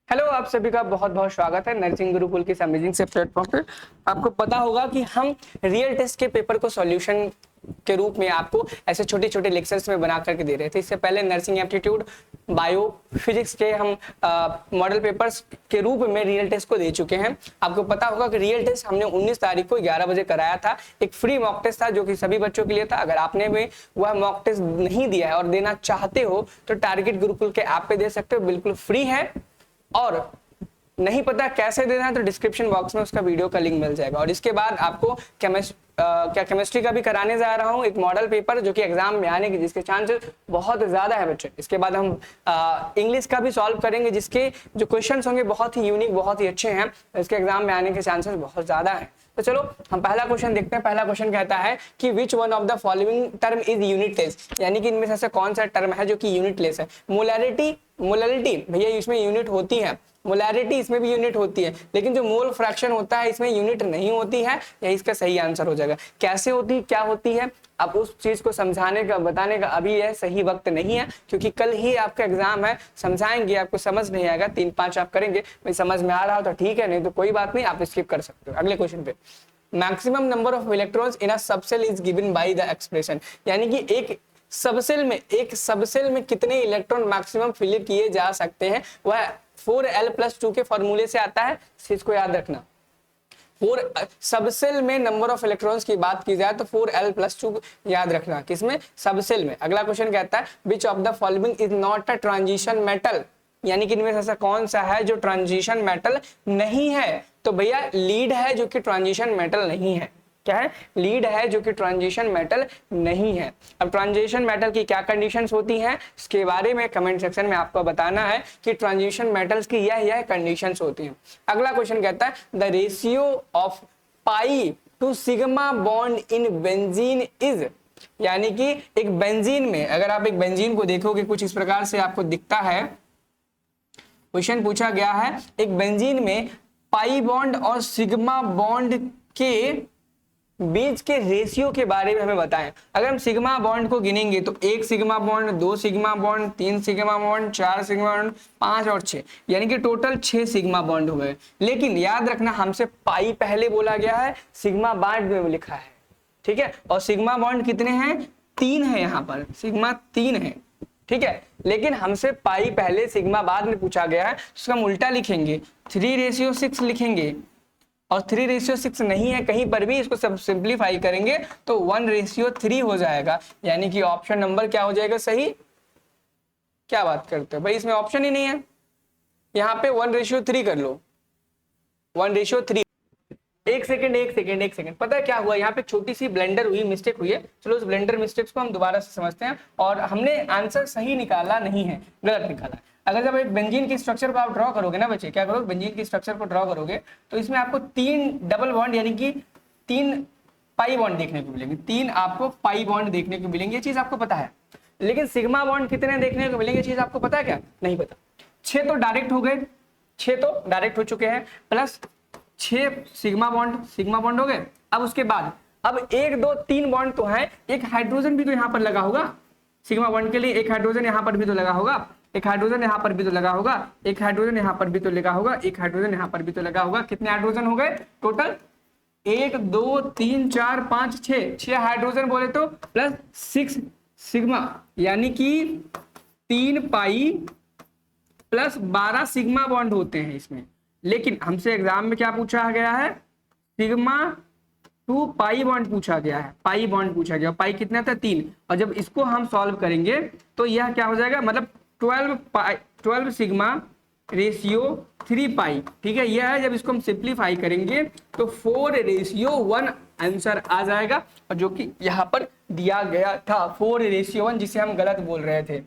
Hello, आप सभी का बहुत बहुत स्वागत है नर्सिंग गुरुकुल के इस अमेजिंग से प्लेटफॉर्म पर। आपको पता होगा कि हम रियल टेस्ट के पेपर को सॉल्यूशन के रूप में आपको ऐसे छोटे छोटे लेक्चर्स में बना करके दे रहे थे। इससे पहले नर्सिंग एप्टीट्यूड, बायो, फिजिक्स के हम मॉडल पेपर्स के रूप में रियल टेस्ट को दे चुके हैं। आपको पता होगा कि रियल टेस्ट हमने 19 तारीख को 11 बजे कराया था। एक फ्री मॉक टेस्ट था जो कि सभी बच्चों के लिए था। अगर आपने भी वह मॉक टेस्ट नहीं दिया है और देना चाहते हो तो टारगेट गुरुकुल के ऐप पे दे सकते हो, बिल्कुल फ्री है। और नहीं पता कैसे देना है तो डिस्क्रिप्शन बॉक्स में उसका वीडियो का लिंक मिल जाएगा। और इसके बाद आपको केमिस्ट्री का भी कराने जा रहा हूँ, एक मॉडल पेपर जो कि एग्जाम में आने की जिसके चांसेस बहुत ज्यादा है बच्चे। इसके बाद हम इंग्लिश का भी सॉल्व करेंगे जिसके जो क्वेश्चंस होंगे बहुत ही यूनिक, बहुत ही अच्छे हैं। इसके एग्जाम में आने के चांसेस बहुत ज्यादा है। तो चलो हम पहला क्वेश्चन देखते हैं। पहला क्वेश्चन कहता है कि which one of the following term is unitless, यानी कि इनमें से ऐसा कौन सा टर्म है जो कि यूनिटलेस है। मोलैरिटी भैया इसमें यूनिट होती है, मोलैरिटी इसमें भी यूनिट होती है, लेकिन जो मोल फ्रैक्शन होता है इसमें यूनिट नहीं होती है। यही इसका सही आंसर हो जाएगा। कैसे होती, क्या होती है, अब उस चीज को समझाने का, बताने का अभी यह सही वक्त नहीं है, क्योंकि कल ही आपका एग्जाम है। समझाएंगे, आपको समझ नहीं आएगा, 3-5 आप करेंगे, भाई समझ में आ रहा हो तो ठीक है, नहीं तो कोई बात नहीं, आप स्किप कर सकते हो। अगले क्वेश्चन पे, maximum number of electrons in a subshell is given by the expression, यानी कि एक सबसेल में कितने इलेक्ट्रॉन मैक्सिमम फिल किए जा सकते हैं, वह 4l+2 के फॉर्मूले से आता है। इस चीज को याद रखना। सबसेल में नंबर ऑफ इलेक्ट्रॉन्स की बात की जाए तो 4l+2 याद रखना, किसमें, सबसेल में। अगला क्वेश्चन कहता है which of the following is not a transition metal, यानी कि इनमें से ऐसा कौन सा है जो ट्रांजिशन मेटल नहीं है। तो भैया लीड है जो कि ट्रांजिशन मेटल नहीं है। क्या है, लीड है जो कि ट्रांजिशन मेटल नहीं है। अब ट्रांजिशन मेटल की क्या कंडीशंस होती हैं इसके बारे में कमेंट सेक्शन में आपको बताना है कि ट्रांजिशन मेटल्स की यह कंडीशंस होती हैं। अगला क्वेश्चन कहता है the ratio of pi to sigma bond in benzene is, यानी कि एक बेंजीन में, अगर आप एक बेंजीन को देखोगे कुछ इस प्रकार से आपको दिखता है। क्वेश्चन पूछा गया है एक बेंजीन में पाई बॉन्ड और सिग्मा बॉन्ड के बीच के रेशियो के बारे में हमें बताएं। अगर हम सिग्मा बॉन्ड को गिनेंगे तो 1 sigma bond, 2 sigma bond, 3 sigma bond, 4 sigma bond, 5 और 6, यानी कि टोटल 6 सिग्मा बॉन्ड हो गए। लेकिन याद रखना हमसे पाई पहले बोला गया है, सिग्मा बाद में लिखा है, ठीक है। और सिग्मा बॉन्ड कितने हैं, 3 है, यहाँ पर सिग्मा 3 है, ठीक है। लेकिन हमसे पाई पहले सिग्मा बाद में पूछा गया है, उसका हम उल्टा लिखेंगे, 3:6 लिखेंगे। और 3:6 नहीं है कहीं पर भी, इसको सब सिंप्लीफाई करेंगे तो 1:3 हो जाएगा, यानी कि ऑप्शन नंबर क्या हो जाएगा सही। क्या बात करते हो भाई, इसमें ऑप्शन ही नहीं है। यहाँ पे 1:3 कर लो, 1:3। एक सेकंड, पता है क्या हुआ, यहाँ पे छोटी सी ब्लेंडर हुई, मिस्टेक हुई है। चलो उस ब्लेंडर मिस्टेक्स को हम दोबारा से समझते हैं। और हमने आंसर सही निकाला नहीं है, गलत निकाला। अगर जब एक बेंजीन की स्ट्रक्चर को आप ड्रॉ करोगे ना बच्चे, क्या करोगे, बेंजीन की स्ट्रक्चर को ड्रॉ करोगे तो इसमें आपको 3 डबल बॉन्ड यानी कि 3 पाई बॉन्ड देखने को मिलेंगे, 3 आपको पाई बॉन्ड देखने को मिलेंगे, ये चीज आपको पता है। लेकिन सिग्मा बॉन्ड कितने देखने को मिलेंगे, चीज आपको पता है क्या, नहीं पता। 6 तो डायरेक्ट हो गए, 6 तो डायरेक्ट हो चुके हैं, प्लस 6 सिग्मा बॉन्ड हो गए। अब उसके बाद अब 1 2 3 बॉन्ड तो है, एक हाइड्रोजन भी तो यहाँ पर लगा होगा सिग्मा बॉन्ड के लिए, एक हाइड्रोजन यहाँ पर भी तो लगा होगा, एक हाइड्रोजन यहाँ पर भी तो लगा होगा, एक हाइड्रोजन यहाँ पर भी तो लगा होगा, एक हाइड्रोजन यहाँ पर भी तो लगा होगा। कितने हाइड्रोजन हो गए टोटल, 1 2 3 4 5 6 हाइड्रोजन बोले तो प्लस 6 सिग्मा, यानी कि 3 पाई प्लस 12 सिग्मा बॉन्ड होते हैं इसमें। लेकिन हमसे एग्जाम में क्या पूछा गया है, सिग्मा 2 पाई बॉन्ड पूछा गया है, पाई बॉन्ड पूछा गया। पाई कितना था, 3। और जब इसको हम सॉल्व करेंगे तो यह क्या हो जाएगा, मतलब 12 सिग्मा रेशियो 3 पाई, ठीक है। यह है, जब इसको हम सिंप्लीफाई करेंगे तो 4:1 आंसर आ जाएगा, और जो कि यहाँ पर दिया गया था 4:1, जिसे हम गलत बोल रहे थे।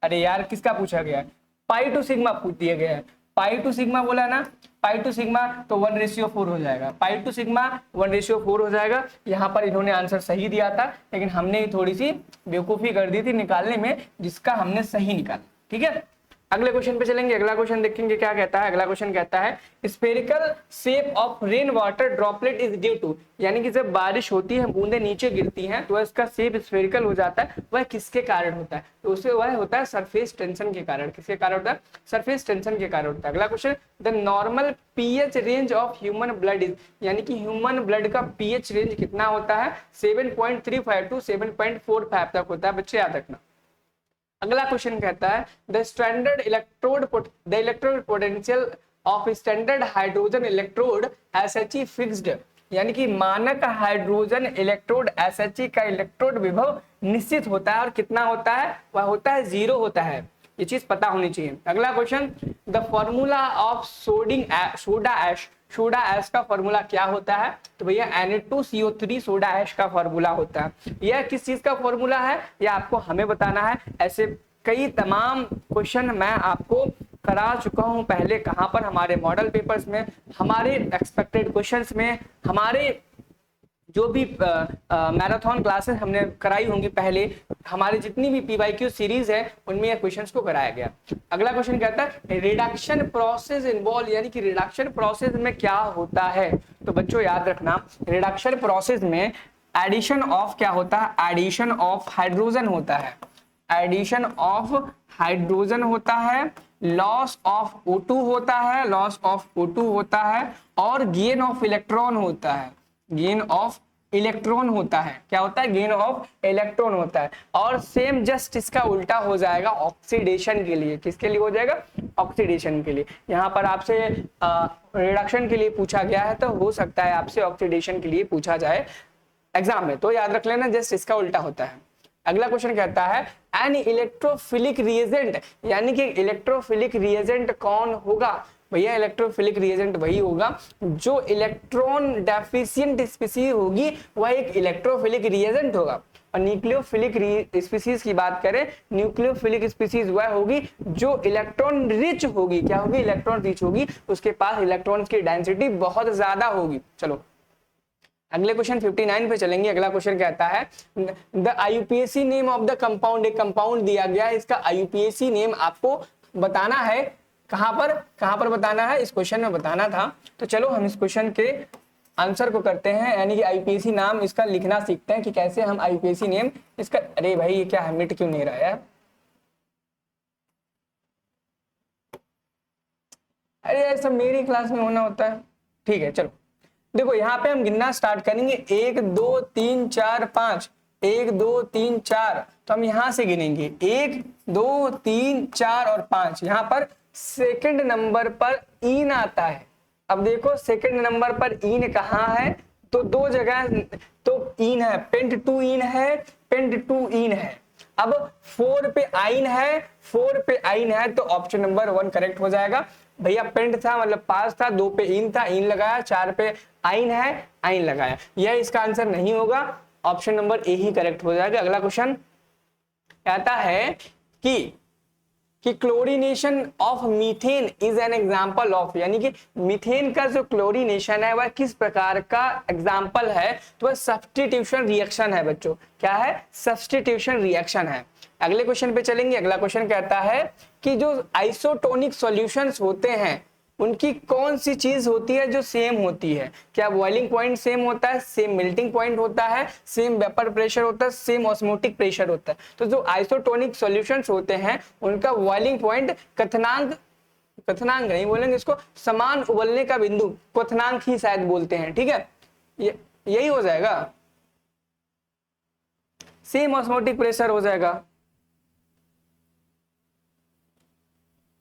अरे यार किसका पूछा गया है, पाई टू सिग्मा पूछ दिया गया है, पाई टू सिग्मा बोला ना, पाई टू सिग्मा तो 1:4 हो जाएगा, पाई टू सिग्मा 1:4 हो जाएगा। यहाँ पर इन्होंने आंसर सही दिया था, लेकिन हमने थोड़ी सी बेवकूफी कर दी थी निकालने में, जिसका हमने सही निकाला, ठीक है। अगले क्वेश्चन पे चलेंगे। अगला क्वेश्चन देखेंगे क्या कहता है। अगला क्वेश्चन कहता है spherical shape of rain water droplet is due to, यानी कि जब बारिश होती है बूंदे नीचे गिरती हैं तो इसका शेप स्फेरिकल हो जाता है, वह किसके कारण होता है? तो उसे वह होता है सरफेस टेंशन के कारण। किसके कारण होता है? सरफेस टेंशन के कारण होता है। अगला question the normal pH range of human blood is, यानी कि ह्यूमन ब्लड का पीएच रेंज कितना होता है? 7.35 टू 7.45 तक होता है, बच्चे याद रखना। अगला क्वेश्चन कहता है the standard electrode potential of standard hydrogen electrode SHE fixed, यानी कि मानक हाइड्रोजन इलेक्ट्रोड SHE का इलेक्ट्रोड विभव निश्चित होता है और कितना होता है? वह होता है 0 होता है। ये चीज पता होनी चाहिए। अगला question the formula of soda ash का फॉर्मूला क्या होता है? तो भैया Na2CO3 सोडा ऐश का फॉर्मूला होता है। यह किस चीज का फॉर्मूला है यह आपको हमें बताना है। ऐसे कई तमाम क्वेश्चन मैं आपको करा चुका हूं पहले, कहां पर? हमारे मॉडल पेपर्स में, हमारे एक्सपेक्टेड क्वेश्चंस में, हमारे जो भी मैराथन क्लासेस हमने कराई होंगी पहले, हमारे जितनी भी PYQ सीरीज है उनमें ये क्वेश्चंस को कराया गया। अगला क्वेश्चन कहता है रिडक्शन प्रोसेस इन्वॉल्व, यानी कि रिडक्शन प्रोसेस में क्या होता है? तो बच्चों याद रखना रिडक्शन प्रोसेस में एडिशन ऑफ क्या होता है? एडिशन ऑफ हाइड्रोजन होता है, एडिशन ऑफ हाइड्रोजन होता है, लॉस ऑफ O2 होता है, लॉस ऑफ O2 होता है, और गेन ऑफ इलेक्ट्रॉन होता है, गेन ऑफ इलेक्ट्रॉन होता है। क्या होता है? गेन ऑफ इलेक्ट्रॉन होता है। और सेम जस्ट इसका उल्टा हो जाएगा ऑक्सीडेशन के लिए। किसके लिए हो जाएगा? ऑक्सीडेशन के लिए। यहाँ पर आपसे रिडक्शन के लिए पूछा गया है, तो हो सकता है आपसे ऑक्सीडेशन के लिए पूछा जाए एग्जाम में, तो याद रख लेना जस्ट इसका उल्टा होता है। अगला क्वेश्चन कहता है एन इलेक्ट्रोफिलिक रिएजेंट, यानी कि इलेक्ट्रोफिलिक रिएजेंट कौन होगा? भैया इलेक्ट्रोफिलिक रिएजेंट वही होगा जो इलेक्ट्रॉन डेफिशिएंट स्पीसीज होगी, वह एक इलेक्ट्रोफिलिक रिएजेंट होगा। और न्यूक्लियोफिलिक स्पीसीज की बात करें, न्यूक्लियोफिलिक स्पीसीज वह होगी जो इलेक्ट्रॉन रिच होगी। क्या होगी? इलेक्ट्रॉन रिच होगी, उसके पास इलेक्ट्रॉन्स की डेंसिटी बहुत ज्यादा होगी। चलो अगले क्वेश्चन 59 पे चलेंगे। अगला क्वेश्चन कहता है the IUPAC name of the compound, एक कंपाउंड दिया गया है, इसका IUPAC नेम आपको बताना है। कहां पर बताना है? इस क्वेश्चन में बताना था। तो चलो हम इस क्वेश्चन के आंसर को करते हैं, यानी कि IUPAC नाम इसका लिखना सीखते हैं कि कैसे हम IUPAC नेम इसका। अरे भाई ये क्या है, मिट क्यों नहीं रहा है? अरे ऐसा मेरी क्लास में होना होता है। ठीक है चलो देखो यहाँ पे हम गिनना स्टार्ट करेंगे 1 2 3 4 5, 1 2 3 4, तो हम यहाँ से गिनेंगे 1 2 3 4 और 5। यहाँ पर सेकंड नंबर पर इन आता है। अब देखो सेकंड नंबर पर इन कहाँ है? तो दो जगह तो इन है, पेंट टू इन है, पेंट टू इन है। अब 4 पे आइन है, 4 पे आइन है, तो ऑप्शन नंबर 1 करेक्ट हो जाएगा। भैया पेंट था मतलब पास था, 2 पे इन था, इन लगाया, 4 पे आइन है, आइन लगाया। यह इसका आंसर नहीं होगा, option number A he correct हो जाएगा। अगला क्वेश्चन कहता है कि chlorination of methane is an example of, यानी कि मीथेन का जो क्लोरीनेशन है वह किस प्रकार का एग्जांपल है? तो वह सब्स्टिट्यूशन रिएक्शन है बच्चों। क्या है? सब्स्टिट्यूशन रिएक्शन है। अगले क्वेश्चन पे चलेंगे। अगला क्वेश्चन कहता है कि जो आइसोटोनिक सॉल्यूशंस होते हैं उनकी कौन सी चीज होती है जो सेम होती है? क्या बॉइलिंग पॉइंट सेम होता है, सेम मेल्टिंग पॉइंट होता है, सेम वेपर प्रेशर होता है, सेम ऑस्मोटिक प्रेशर होता है? तो जो आइसोटोनिक सॉल्यूशंस होते हैं उनका बॉइलिंग पॉइंट क्वथनांक नहीं बोलेंगे इसको, समान उबलने का बिंदु, क्वथनांक ही शायद बोलते हैं। ठीक है यही हो जाएगा, सेम ऑस्मोटिक प्रेशर हो जाएगा।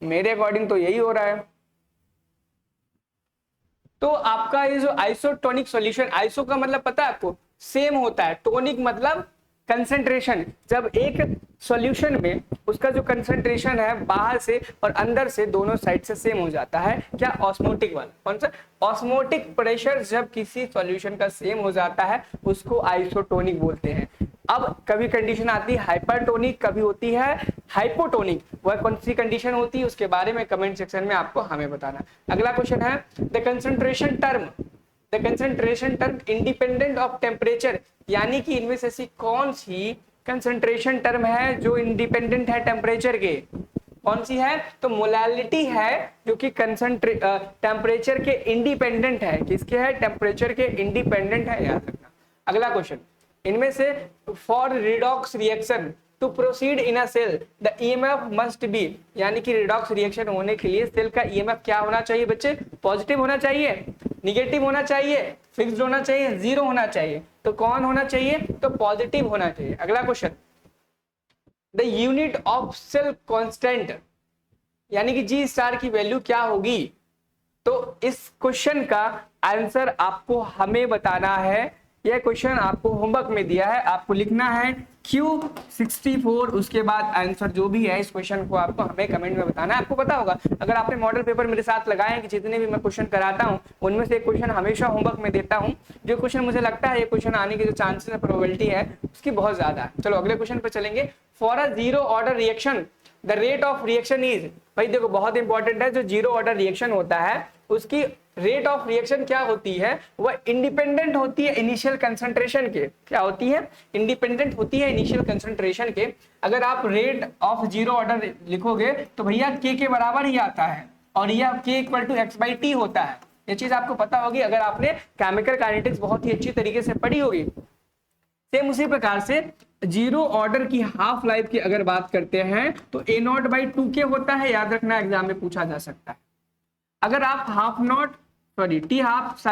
मेरे अकॉर्डिंग तो यही हो रहा है। तो आपका ये जो आइसोटोनिक सॉल्यूशन, आइसो का मतलब पता है आपको? सेम होता है, टोनिक मतलब कंसेंट्रेशन। जब एक सॉल्यूशन में उसका जो कंसेंट्रेशन है बाहर से और अंदर से दोनों साइड से सेम हो जाता है, क्या? ऑस्मोटिक वाला। कौन सा? ऑस्मोटिक प्रेशर जब किसी सॉल्यूशन का सेम हो जाता है उसको आइसोटोनिक बोलते हैं। अब कभी कंडीशन आती है हाइपरटोनिक, कभी होती है हाइपोटोनिक। वह कौन सी कंडीशन होती है उसके बारे में कमेंट सेक्शन में आपको हमें बताना। अगला क्वेश्चन है the concentration term independent of temperature, यानी कि इनमें से ऐसी कौन सी कंसंट्रेशन टर्म है जो इंडिपेंडेंट है टेम्परेचर के? कौन सी है? तो मोलैलिटी है जो कि टेम्परेचर के इंडिपेंडेंट है। किसके है? टेम्परेचर के इंडिपेंडेंट है, याद रखना। अगला क्वेश्चन, इनमें से for redox reaction to proceed in a cell the EMF must be, यानी कि रिडॉक्स रिएक्शन होने के लिए सेल का ईएमएफ क्या होना चाहिए बच्चे? पॉजिटिव होना चाहिए, निगेटिव होना चाहिए, फिक्स्ड होना चाहिए, जीरो होना चाहिए। तो कौन होना चाहिए? तो पॉजिटिव होना चाहिए। अगला question, the unit of cell constant, यानी कि जी स्टार की वैल्यू क्या होगी? तो इस क्वेश्चन का आंसर आपको हमें बताना है। यह क्वेश्चन आपको होमवर्क में दिया है, आपको लिखना है Q64, उसके बाद आंसर जो भी है इस क्वेश्चन को आपको हमें कमेंट में बताना है। आपको पता होगा, अगर आपने मॉडल पेपर मेरे साथ लगाए हैं कि जितने भी मैं क्वेश्चन कराता हूं उनमें से एक क्वेश्चन हमेशा होमवर्क में देता हूं, जो क्वेश्चन मुझे लगता है ये क्वेश्चन आने की जो चांसेस है, प्रोबेबिलिटी है उसकी बहुत ज्यादा है। चलो अगले क्वेश्चन पे चलेंगे। For a zero order reaction the rate of reaction is, भाई देखो बहुत इंपॉर्टेंट है, जो जीरो ऑर्डर रिएक्शन होता है उसकी रेट ऑफ रिएक्शन क्या होती है? वह इंडिपेंडेंट होती है इनिशियल कंसंट्रेशन के। क्या होती है? इंडिपेंडेंट होती है इनिशियल कंसंट्रेशन के। अगर आप रेट ऑफ जीरो ऑर्डर लिखोगे तो भैया के बराबर ही आता है, और यह k इक्वल टू x/t होता है। ये चीज आपको पता होगी अगर आपने केमिकल काइनेटिक्स बहुत ही अच्छी तरीके से पढ़ी होगी। सेम उसी प्रकार से जीरो ऑर्डर की हाफ लाइफ की अगर बात करते हैं तो a0/2k होता है, याद रखना, एग्जाम में पूछा जा सकता है। अगर आप टी हाफ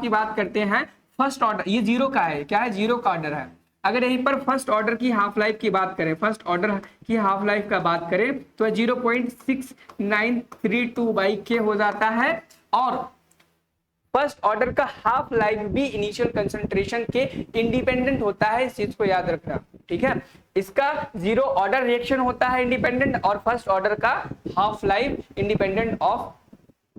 की बात करते हैं, फर्स्ट ऑर्डर, ये जीरो का है, क्या है? जीरो का ऑर्डर है। अगर यहीं पर फर्स्ट ऑर्डर की हाफ लाइफ की बात करें, फर्स्ट ऑर्डर की हाफ लाइफ का बात करें तो 0.6932/k हो जाता है, और फर्स्ट ऑर्डर का हाफ लाइफ भी इनिशियल कंसंट्रेशन के इंडिपेंडेंट होता है। इस चीज को याद रखना, ठीक है। इसका जीरो ऑर्डर रिएक्शन होता है इंडिपेंडेंट, और फर्स्ट ऑर्डर का half life independent of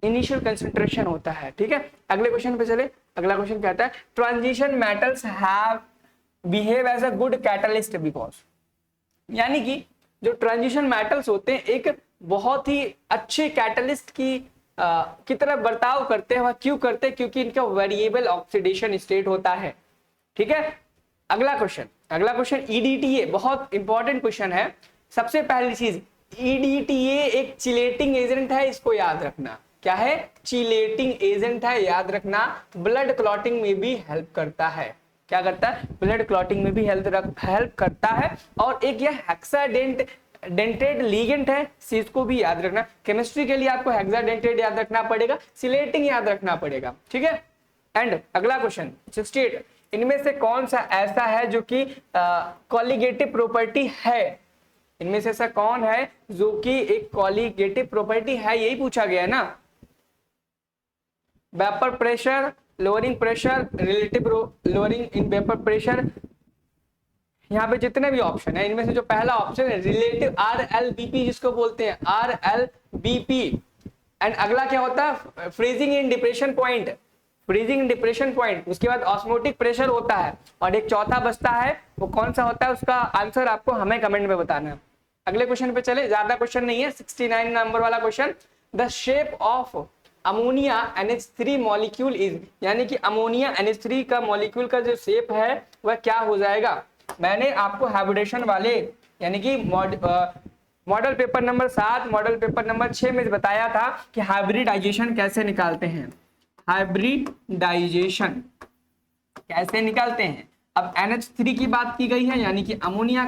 initial concentration होता है, ठीक है। अगले क्वेश्चन पे चले। अगला क्वेश्चन कहता है transition metals have behave as a good catalyst because, यानी कि जो ट्रांजिशन मेटल्स होते हैं एक बहुत ही अच्छे कैटलिस्ट की तरह बर्ताव करते हैं। वह क्यों करते हैं? क्योंकि इनका वेरिएबल ऑक्सीडेशन स्टेट होता है, ठीक है। अगला क्वेश्चन EDTA, बहुत इंपॉर्टेंट क्वेश्चन है। सबसे पहली चीज, EDTA एक चिलेटिंग एजेंट है, इसको याद रखना। क्या है? चिलेटिंग एजेंट है, याद रखना। ब्लड क्लॉटिंग में भी हेल्प करता है। क्या करता है? ब्लड क्लॉटिंग में भी हेल्प करता है। और एक यह हेक्साडेंटेड लिगेंड है, इसको भी याद रखना। केमिस्ट्री के लिए आपको हेक्साडेंटेड याद रखना पड़ेगा, सिलेटिंग याद रखना पड़ेगा, ठीक है। एंड अगला क्वेश्चन 68, इनमें से कौन सा ऐसा है जो कि कॉलिगेटिव प्रॉपर्टी है? इनमें से ऐसा कौन है जो कि एक कॉलिगेटिव प्रॉपर्टी है? यही पूछा गया है ना। Vapour pressure, lowering pressure, relative lowering in vapour pressure, यहाँ पे जितने भी ऑप्शन है इनमें से जो पहला ऑप्शन है रिलेटिव RLBP, जिसको बोलते हैं RLBP। एंड अगला क्या होता है? Freezing in depression point, freezing in depression point. उसके बाद ऑस्मोटिक प्रेशर होता है, और एक चौथा बचता है, वो कौन सा होता है? उसका आंसर आपको हमें कमेंट में बताना है। अगले क्वेश्चन पे चले, ज्यादा क्वेश्चन नहीं है, 69 नंबर वाला question. The shape of ammonia NH3 molecule is, यानी कि अमोनिया NH3 का मॉलिक्यूल का जो शेप है वह क्या हो जाएगा? मैंने आपको हाइब्रिडेशन वाले, यानी कि model paper number 7, model paper number 6 में बताया था कि हाइब्रिडाइजेशन कैसे निकालते हैं। हाइब्रिडाइजेशन कैसे निकालते हैं? अब NH3 की बात की गई है, यानी कि अमोनिया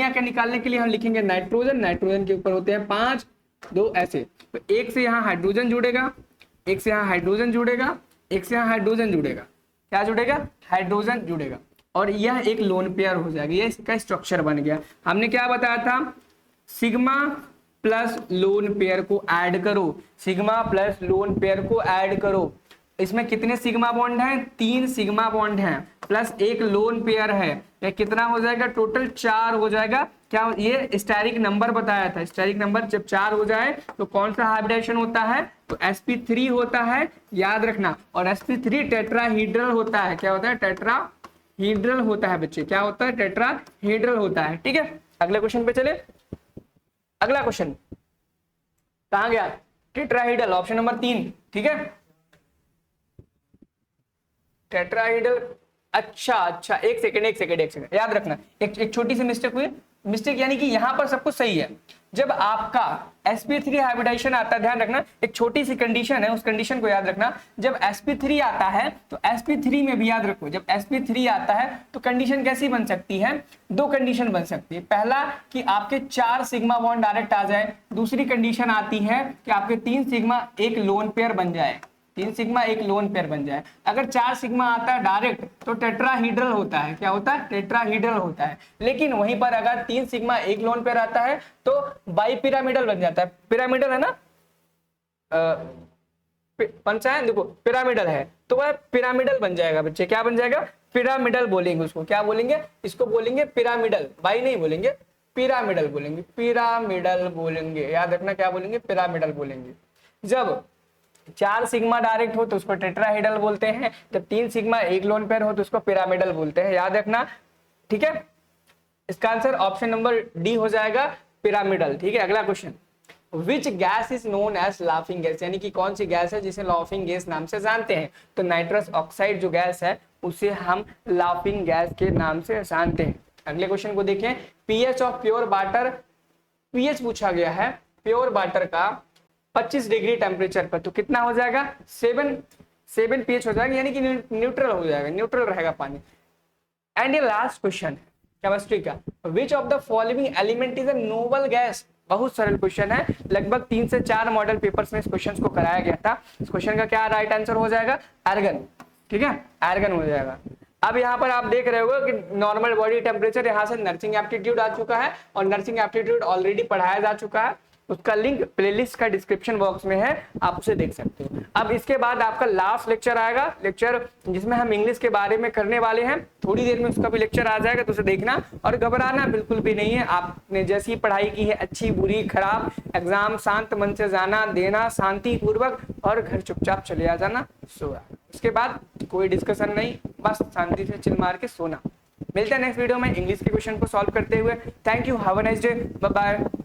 का निकालने के लिए हम लिखेंगे नाइट्रोजन के ऊपर होते हैं 5, 2 ऐसे, तो एक से यहाँ हाइड्रोजन जुड़ेगा, एक से यहाँ हाइड्रोजन जुड़ेगा, एक से यहाँ हाइड्रोजन जुड़ेगा। क्या जुड़ेगा? हाइड्रोजन जुड़ेगा, और यह एक लोन पेयर हो जाएगा। ये इसका स्ट्रक्चर बन गया। हमने क्या बताया था? सिग्मा प्लस लोन पेयर को ऐड करो, सिग्मा प्लस लोन पेयर को ऐड करो। इसमें कितने सिग्मा बॉन्ड हैं? 3 सिग्मा बॉन्ड हैं, प्लस एक लोन पेयर है। ये कितना हो जाएगा? टोटल 4 हो जाएगा। क्या ये स्टेरिक नंबर बताया था? स्टेरिक नंबर जब 4 हो जाए तो कौन सा हाइब्रिडेशन होता है? तो sp3 होता है, याद रखना। और sp3 टेट्राहीड्रल होता है। क्या होता है? टेट्राहीड्रल होता है बच्चे। क्या होता है? टेट्राहीड्रल होता है, ठीक है। अगले क्वेश्चन पे चले। अगला क्वेश्चन कहां गया? टेट्राहीड्रल, ऑप्शन नंबर 3, ठीक है। टेट्राहीड्रल, अच्छा, एक सेकंड याद रखना, एक छोटी सी मिस्टेक हुई। मिस्टेक यानी कि यहाँ पर सब कुछ सही है। जब आपका sp3 हाइब्रिडाइजेशन आता है, ध्यान रखना एक छोटी सी कंडीशन है, उस कंडीशन को याद रखना। जब sp3 आता है तो sp3 में भी याद रखो, जब sp3 आता है तो कंडीशन कैसी बन सकती है, दो कंडीशन बन सकती है। पहला कि आपके 4 सिग्मा बॉन्ड डायरेक्ट आ जाए, दूसरी कंडीशन आती है कि आपके 3 सिग्मा एक लोन पेयर बन जाए, 3 सिग्मा एक लोन पेयर बन जाए। अगर 4 सिग्मा आता है डायरेक्ट तो टेट्राहीड्रल होता है, क्या होता है, टेट्राहीड्रल होता है। लेकिन वहीं पर अगर 3 सिग्मा एक लोन पेयर आता है तो बाई पिरामिडल बन जाता है। पिरामिडल है ना, पंचा है, देखो पिरामिडल है तो वह पिरामिडल बन जाएगा बच्चे, क्या बन जाएगा, पिरामिडल बोलेंगे उसको, क्या बोलेंगे, इसको बोलेंगे पिरामिडल, बाई नहीं बोलेंगे, पिरामिडल बोलेंगे, पिरामिडल बोलेंगे, याद रखना क्या बोलेंगे, पिरामिडल बोलेंगे। जब 4 सिग्मा डायरेक्ट हो तो उसको टेट्राहेड्रल बोलते हैं, जब 3 सिग्मा एक लोन पेयर हो तो उसको पिरामिडल बोलते हैं, याद रखना, ठीक है। इसका आंसर ऑप्शन नंबर डी हो जाएगा, पिरामिडल, ठीक है। अगला question, which gas is known as laughing gas, यानी कि कौन सी गैस है जिसे लाफिंग गैस नाम से जानते हैं। तो नाइट्रस ऑक्साइड जो गैस है उसे हम लाफिंग गैस के नाम से जानते हैं। अगले क्वेश्चन को देखें, pH of pure water, pH पूछा गया है प्योर वाटर का 25 डिग्री टेम्परेचर पर, तो कितना हो जाएगा, 7 पीएच हो जाएगा, यानी कि न्यूट्रल हो जाएगा, न्यूट्रल रहेगा पानी। एंड ये लास्ट क्वेश्चन है केमिस्ट्री का, which of the following element is a noble gas. बहुत सरल क्वेश्चन है, लगभग 3 से 4 मॉडल पेपर्स में इस क्वेश्चन को कराया गया था। इस क्वेश्चन का क्या राइट आंसर हो जाएगा, आर्गन, ठीक है, आर्गन हो जाएगा। अब यहाँ पर आप देख रहे हो कि नॉर्मल बॉडी टेम्परेचर, यहाँ से नर्सिंग एप्टीट्यूड आ चुका है और नर्सिंग एप्टीट्यूड ऑलरेडी पढ़ाया जा चुका है, उसका लिंक प्लेलिस्ट का डिस्क्रिप्शन बॉक्स में है, आप उसे देख सकते हो। अब इसके बाद आपका लास्ट लेक्चर आएगा, लेक्चर जिसमें हम इंग्लिश के बारे में करने वाले हैं, थोड़ी देर में उसका भी लेक्चर आ जाएगा, तो उसे देखना और घबराना बिल्कुल भी नहीं है। आपने जैसी पढ़ाई की है, अच्छी बुरी खराब, एग्जाम शांत मन से जाना देना शांति पूर्वक और घर चुपचाप चले आ जाना, सोना, उसके बाद कोई डिस्कशन नहीं, बस शांति से चिल मार के सोना। मिलते हैं नेक्स्ट वीडियो में इंग्लिश के क्वेश्चन को सॉल्व करते हुए। Thank you, have a nice day, bye bye.